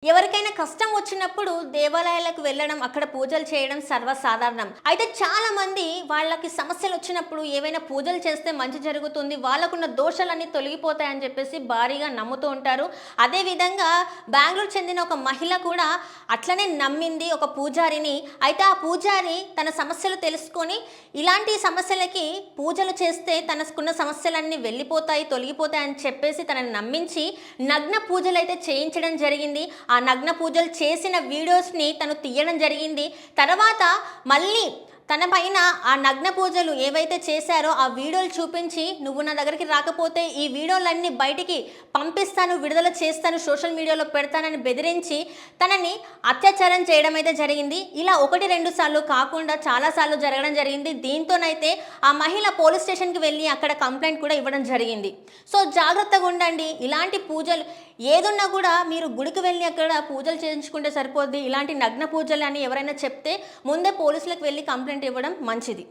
ఎవరికైనా కష్టం వచ్చినప్పుడు దేవాలయాలకు వెళ్ళడం, అక్కడ పూజలు చేయడం సర్వసాధారణం. అయితే చాలా మంది వాళ్ళకి సమస్యలు వచ్చినప్పుడు ఏవైనా పూజలు చేస్తే మంచి జరుగుతుంది, వాళ్ళకున్న దోషాలన్నీ తొలగిపోతాయని చెప్పేసి భారీగా నమ్ముతూ ఉంటారు. అదే విధంగా బెంగుళూరు చెందిన ఒక మహిళ కూడా అట్లనే నమ్మింది ఒక పూజారిని. అయితే ఆ పూజారి తన సమస్యలు తెలుసుకొని ఇలాంటి సమస్యలకి పూజలు చేస్తే తనకున్న సమస్యలన్నీ వెళ్ళిపోతాయి, తొలగిపోతాయి అని చెప్పేసి తనని నమ్మించి నగ్న పూజలైతే చేయించడం జరిగింది. ఆ నగ్న పూజలు చేసిన వీడియోస్‌ని తను తీయడం జరిగింది. తర్వాత మళ్ళీ తన పైన ఆ నగ్న పూజలు ఏవైతే చేశారో ఆ వీడియోలు చూపించి, "నువ్వు నా దగ్గరికి రాకపోతే ఈ వీడియోలన్నీ బయటికి పంపిస్తాను, విడుదల చేస్తాను, సోషల్ మీడియాలో పెడతానని" బెదిరించి తనని అత్యాచారం చేయడం అయితే జరిగింది. ఇలా 1, 2 సార్లు కాకుండా చాలా సార్లు జరగడం జరిగింది. దీంతోనైతే ఆ మహిళ పోలీస్ స్టేషన్‌కి వెళ్ళి అక్కడ కంప్లెయింట్ కూడా ఇవ్వడం జరిగింది. సో జాగ్రత్తగా ఉండండి. ఇలాంటి పూజలు ఏదున్నా కూడా మీరు గుడికి వెళ్ళి అక్కడ పూజలు చేయించుకుంటే సరిపోద్ది. ఇలాంటి నగ్న పూజలు అని ఎవరైనా చెప్తే ముందే పోలీసులకు వెళ్ళి కంప్లెయింట్ ఇవ్వడం మంచిది.